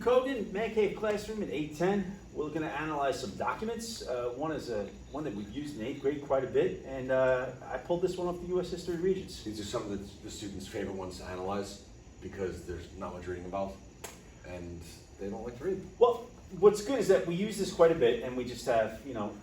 Kogan, Man Cave Classroom at 810. We're looking to analyze some documents. One is one that we've used in 8th grade quite a bit, and I pulled this one off the U.S. History Regents. These are some of the students' favorite ones to analyze because there's not much reading involved, and they don't like to read. Well, what's good is that we use this quite a bit, and we just have,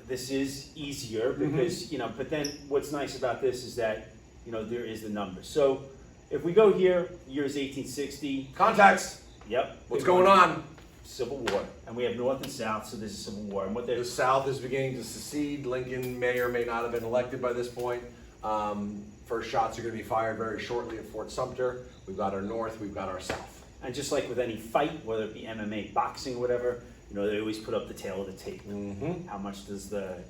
this is easier because, but then what's nice about this is that, there is the numbers. So if we go here, year is 1860. Context. Yep. What's going on? Civil War, and we have North and South, so this is Civil War. And what The South is beginning to secede. Lincoln may or may not have been elected by this point. First shots are going to be fired very shortly at Fort Sumter. We've got our North, we've got our South. And just like with any fight, whether it be MMA, boxing, whatever, they always put up the tail of the tape. How much does the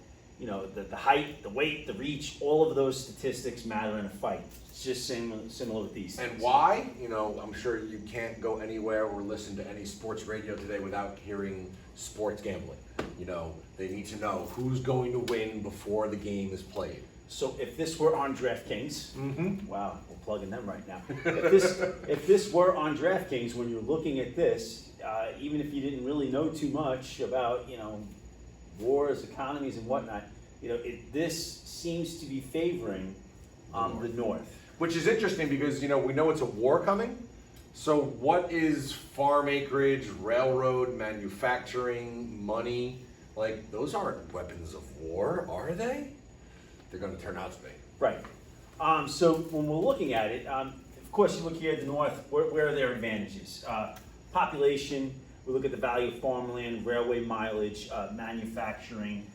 height, the weight, the reach, all of those statistics matter in a fight? It's just similar with these things. And why? I'm sure you can't go anywhere or listen to any sports radio today without hearing sports gambling. They need to know who's going to win before the game is played. So if this were on DraftKings, wow, we're plugging them right now. If this were on DraftKings, when you're looking at this, even if you didn't really know too much about, wars, economies, and whatnot, this seems to be favoring the North. Which is interesting because, we know it's a war coming. So what is farm acreage, railroad, manufacturing, money? Like, those aren't weapons of war, are they? They're going to turn out to be. Right. So when we're looking at it, of course, you look here at the North, where are their advantages? Population, we look at the value of farmland, railway mileage, manufacturing,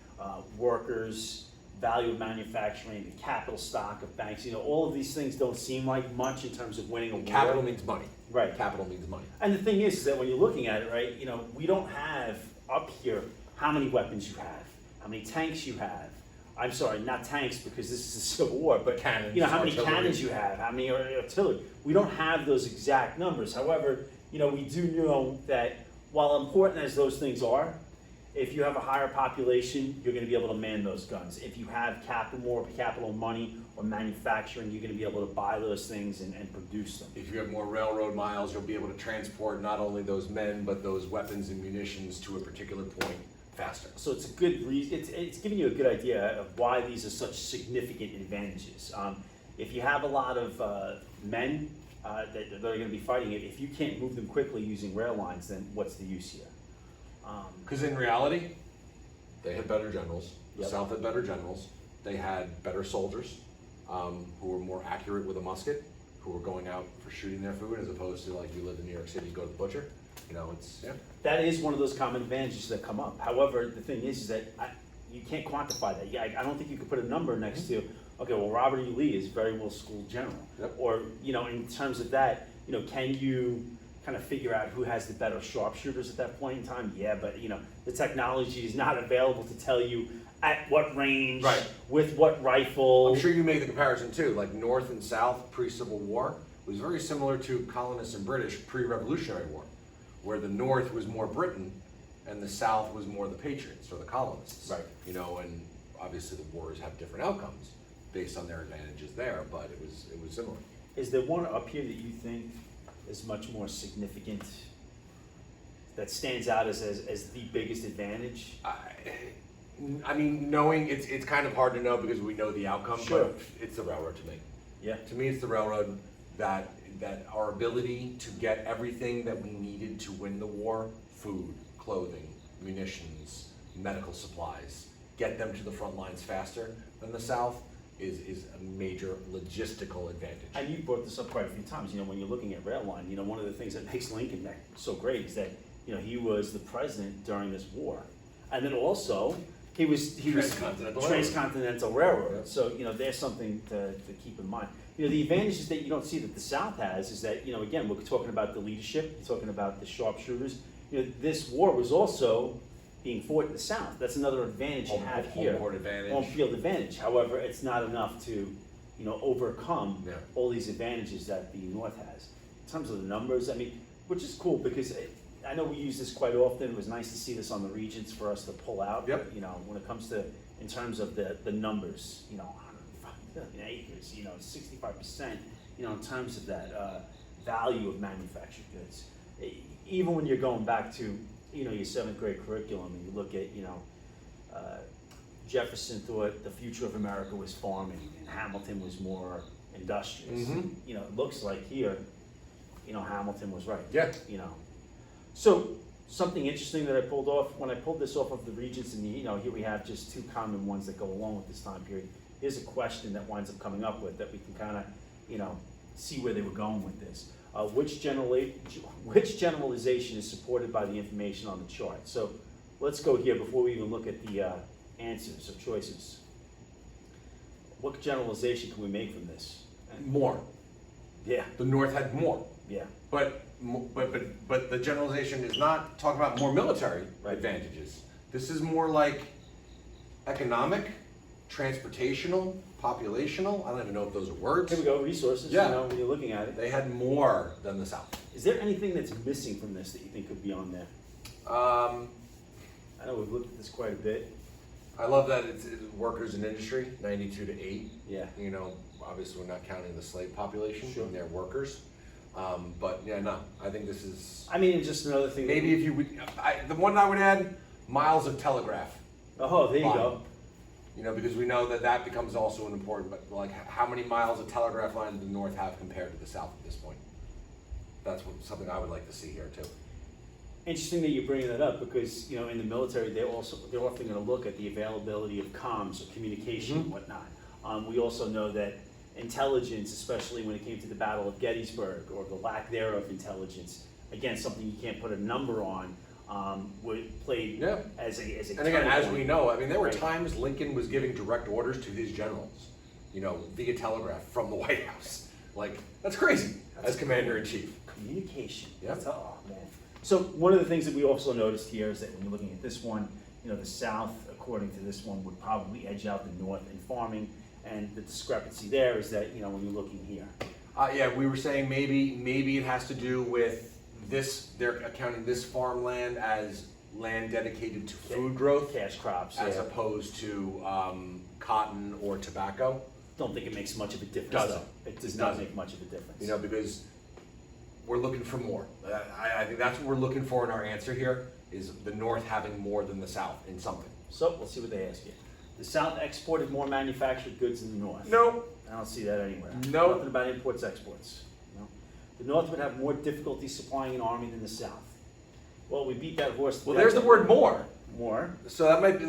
workers, value of manufacturing, the capital stock of banks. All of these things don't seem like much in terms of winning a war. Capital means money. Right. Capital means money. And the thing is that when you're looking at it, right, we don't have up here how many weapons you have, how many tanks you have. I'm sorry, not tanks because this is a Civil War, but cannons, how many artillery. cannons you have, how many artillery. We don't have those exact numbers. However, we do know that while important as those things are, if you have a higher population, you're going to be able to man those guns. If you have more capital money or manufacturing, you're going to be able to buy those things and produce them. If you have more railroad miles, you'll be able to transport not only those men, but those weapons and munitions to a particular point faster. So it's a good reason. It's giving you a good idea of why these are such significant advantages. If you have a lot of men that are going to be fighting it, if you can't move them quickly using rail lines, then what's the use here? Because in reality, they had better generals. The Yep. South had better generals. They had better soldiers who were more accurate with a musket, who were going out for shooting their food, as opposed to like you live in New York City, you go to the butcher. That is one of those common advantages that come up. However, the thing is that you can't quantify that. I don't think you could put a number next to, okay, well, Robert E. Lee is a very well-schooled general. Yep. Or, in terms of that, can you kind of figure out who has the better sharpshooters at that point in time? Yeah, but, the technology is not available to tell you at what range, Right. with what rifle. I'm sure you made the comparison too, like North and South pre-Civil War was very similar to colonists and British pre-Revolutionary War, where the North was more Britain and the South was more the patriots or the colonists. Right. And obviously the wars have different outcomes based on their advantages there, but it was similar. Is there one up here that you think is much more significant, that stands out as the biggest advantage? I mean, knowing it's kind of hard to know because we know the outcome, Sure. but it's the railroad to me. Yeah. To me, it's the railroad that our ability to get everything that we needed to win the war, food, clothing, munitions, medical supplies, get them to the front lines faster than the South is a major logistical advantage. And you brought this up quite a few times, when you're looking at rail line, one of the things that makes Lincoln so great is that, he was the president during this war. And then also, he was Transcontinental Railroad. Yeah. So, there's something to keep in mind. The advantages that you don't see that the South has is that, again, we're talking about the leadership, we're talking about the sharpshooters. This war was also being fought in the South. That's another advantage you have here. Home court advantage. Home field advantage. However, it's not enough to, overcome Yeah. all these advantages that the North has. In terms of the numbers, which is cool because I know we use this quite often. It was nice to see this on the Regents for us to pull out. Yep. When it comes to, in terms of the numbers, 105 million acres, 65%, in terms of that value of manufactured goods. even when you're going back to, your seventh grade curriculum, and you look at, Jefferson thought the future of America was farming, and Hamilton was more industrious. Mhm. It looks like here, Hamilton was right. Yeah. So, something interesting that I pulled off, when I pulled this off of the Regents, and here we have just two common ones that go along with this time period. Here's a question that winds up coming up with that we can kind of, see where they were going with this. Which generalization is supported by the information on the chart? So, let's go here before we even look at the answers or choices. What generalization can we make from this? More. Yeah, The North had more. yeah, But the generalization is not talking about more military Right. advantages. This is more like economic, transportational, populational. I don't even know if those are words. here we go, resources, Yeah. when you're looking at it. They had more than the South. Is there anything that's missing from this that you think could be on there? I know we've looked at this quite a bit. I love that it's workers in industry, 92 to 8. Yeah. Obviously we're not counting the slave population Sure. and their workers. But yeah, no, I think this is, I mean, just another thing. maybe if you would, the one I would add, miles of telegraph. Oh, there you go. Because we know that becomes also an important, but like how many miles of telegraph line does the North have compared to the South at this point? That's something I would like to see here too. Interesting that you're bringing that up because, in the military, they're often going to look at the availability of comms or communication and whatnot. We also know that intelligence, especially when it came to the Battle of Gettysburg or the lack thereof intelligence, again, something you can't put a number on, played Yeah. as a And again, as we know, there were Right. times Lincoln was giving direct orders to his generals, via telegraph from the White House. Like, that's crazy as commander-in-chief. Communication. Yeah. Oh, man. So one of the things that we also noticed here is that when you're looking at this one, the South, according to this one, would probably edge out the North in farming. And the discrepancy there is that, when you're looking here. Yeah, we were saying maybe it has to do with this, they're accounting this farmland as land dedicated to food growth Cash crops. as yeah. opposed to cotton or tobacco. Don't think it makes much of a difference. Doesn't. Though. It does It not doesn't. make much of a difference. Because we're looking for more. I think that's what we're looking for in our answer here, is the North having more than the South in something. So let's see what they ask you. The South exported more manufactured goods than the North. No. I don't see that anywhere. No. Nothing about imports, exports. No. The North would have more difficulty supplying an army than the South. Well, we beat that horse. to Well, death. there's the word more. More. So that might be,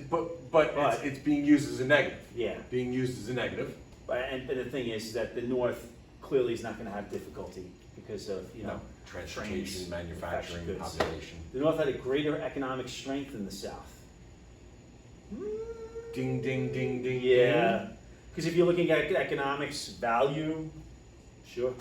but it's being used as a negative. Yeah. Being used as a negative. And the thing is that the North clearly is not going to have difficulty because of, Transportation, trains, manufacturing, goods. population. The North had a greater economic strength than the South. Ding, ding, ding, ding. Yeah, because if you're looking at economics, value, sure.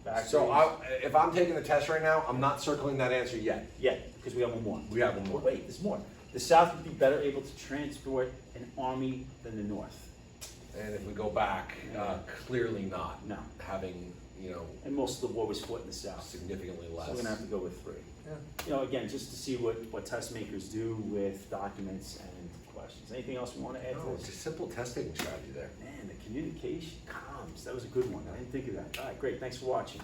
Factories. So if I'm taking the test right now, I'm not circling that answer yet. Yeah, because we have one more. We have one more. But wait, there's more. The South would be better able to transport an army than the North. And if we go back, clearly not. No. Having, And most of the war was fought in the South. significantly less. So we're gonna have to go with 3. Yeah. Again, just to see what test makers do with documents and questions. Anything else we want to add No, to it's this? a simple testing strategy there. Man, the communication comms, that was a good one. I didn't think of that. All right, great, thanks for watching.